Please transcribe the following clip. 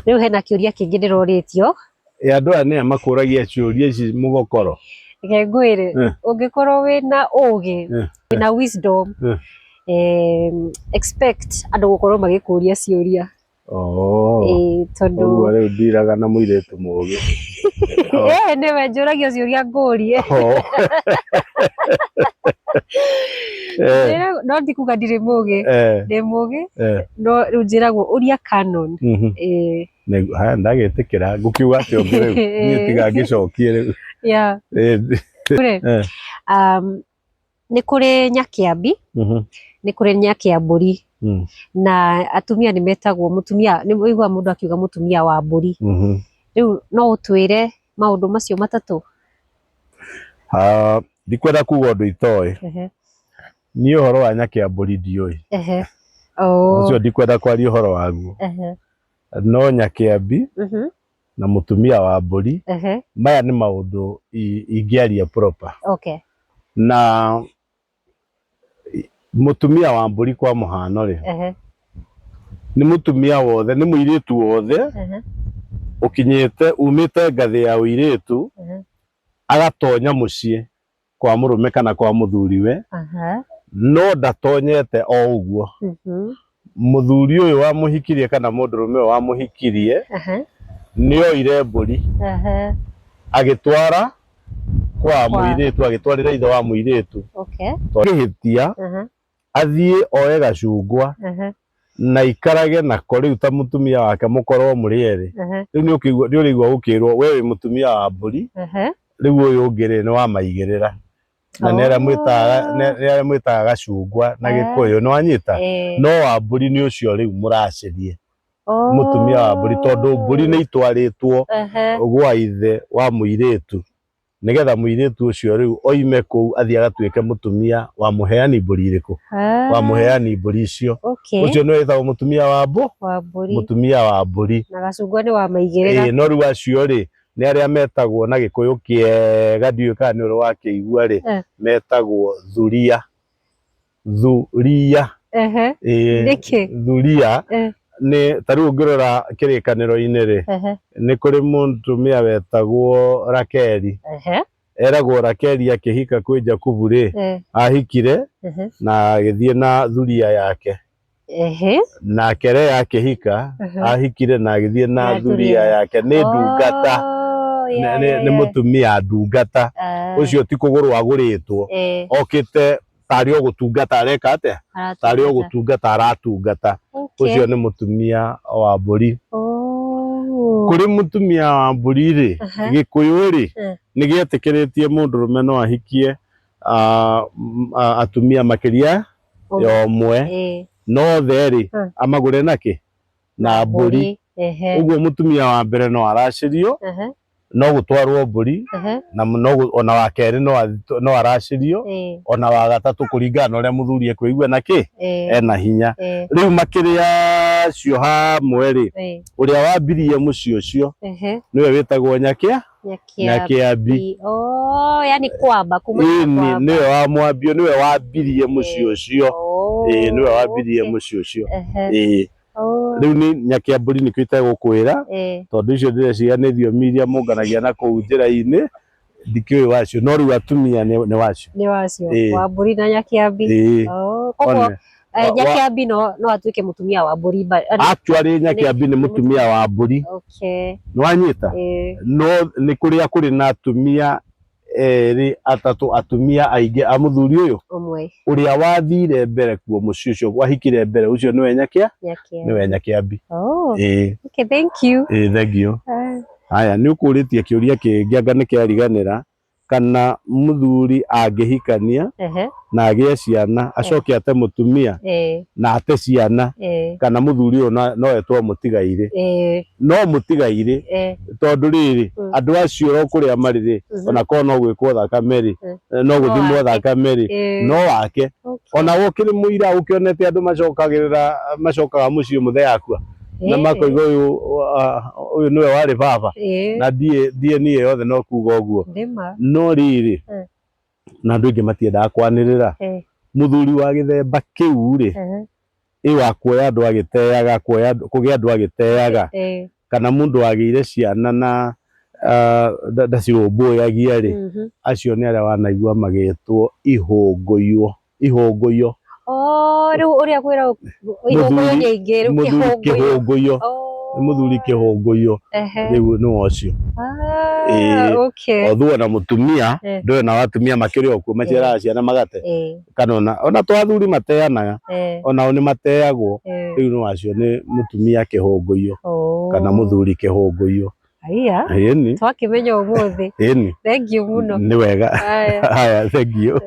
Riu hena kiuria kingi ndiroritio andu aya ni makuragia ciuria ici mugokoro ke ngwire ungikorwo wina ugi wina wisdom expect andu gukorwo magikuria ciuria tondu riu ndiraga na muiretu mugi niwe njuragia ciuria ngurie no ndikuga ndiri mugi ndi mugi no riu njiragwo uria canon haya ndagetikira ngukiuga ati ungi riu ni tiga ngicokie riu ni kuri nyakiambi ni kuri nyakiamburi na atumia ni metagwo mutumia ni igwa mundu akiuga mutumia wa mburi riu no utwire maundu macio matatu ndikwenda kuga undu itoi ni uhoro wa nyakiamburi ndioi ucio ndikwenda kwaria uhoro waguo no nyakiambi na mutumia wa mburi maya ni maundu ingiaria proper na mutumia wa mburi kwa muhano ri ni mutumia wothe ni muiritu wothe ukinyite umite ngathi ya uiritu agatonya mucii kwa murume kana kwa muthuriwe no ndatonyete o uguo muthuri uyu wa muhikirie kana mundurume wa muhikirie nioire mburi agitwara kwa muiritu agitwarira ithe wa muiritu ngihitia athie oe gacungwa na ikarage nako riu ta mutumia wake mukorwo muri eri riu ni urigwa gukirwo we wi mutumia wa mburi riu uyu ungiri ni wa maigirira na nera mwitaga gacungwa na gikuyu no anyita no wa mburi ni ucio riu muracirie mutumia wa mburi tondu mburi ni itwaritwo gwa ithe wa muiritu nigetha muiritu ucio riu oime ku athia gatuike mutumia wa muheani mburi iriku wa muheani mburi icio ucio no witagwo mutumia wa mburi mutumia wa mburi na gacungwa ni wa maigirira no riu acio ri ni aria metagwo na gikuyu kiega ndiu kana ni uri wa kiigua ri metagwo thuria thuria ni tariu ngirora kirikaniro-ini ri ni kuri mutumia wetagwo Rakeli eragwo Rakeli akihika kwi Jakubu ri ahikire na agithie na thuria yake na kere akihika ahikire na agithie na thuria yake ni ndungata ni mutumia ndungata ucio ti kugurwa aguritwo okite tari ogutungata areka atia tari ogutungata aratungata ucio ni mutumia wa mburi kuri mutumia wa mburi ri gikuyu ri ni gietikiritie mundurume no ahikie atumia makiria ya omwe no theri amagure naki na mburi uguo mutumia wa mbere no aracirio no gutwarwo mburi na ona wa keri no aracirio ona wa gatatu kuringana na uria muthuri ekwigua naki ena hinya riu makiria cio hamwe ri uria wambirie muci ucio niwe witagwo nyakiambi yani kwamba kuma niwe wamwambio niwe wambirie muci ucio niwe wambirie muci ucio riu ni nyakiamburi ni kwita gukwira tondu icio ndireciria ni thiomi iria munganagia na kuu njira-ini ndikiui wacio no riu atumia ni wacio wa mburi na nyakiambi koguo nyakiambi no atuike mutumia wa mburi actually nyakiambi ni mutumia wa mburi no anyita no ni kuria kuri na atumia eri atatu atumia aingi a muthuri uyu umwe uria wathire mbere kuo muci ucio wahikire mbere ucio niwe nyakiambi okay thank you thank you haya ni ukuritie kiuria kingi anga ni kiariganira kana muthuri angihikania na agie ciana acoke ate mutumia na ate ciana kana muthuri uyu no etwo mutigaire no mutigaire tondu riri andu acio ro kuria mariri ona ko no gwikwo thakame ri no guthimwo thakame ri no wake ona wokiri muira ukionete andu macokaga mucii muthe yakua na makoiga uyu niwe wari baba na die nie yothe no kuga uguo no riri na andu ingi matiendaga kwanirira muthuri wa githemba kiu ri iwa kuoya andu agiteaga kugia andu agiteaga kana mundu agire ciana na ndacirũmbũyagia ri acio nĩ arĩa wanaigua magĩtwo ihũngũyũ. Rĩu ũrĩa kwĩragwo ihũngũyũ nĩ aingĩ, rĩu kĩhũngũyũ mũthuri kĩhũngũyũ rĩu nĩwe ũcio. Although ona mũtumia ndũĩ na atumia makĩrĩ o kuo maciaraga ciana magate, kana ona to athuri mateanaga, onao nĩ mateagwo, rĩu nĩ wacio nĩ mũtumia kĩhũngũyũ kana mũthuri kĩhũngũyũ. Ĩni twakĩmenya ũmũthĩ. Thengiũ mũno. Nĩ wega. Haya, thengiũ.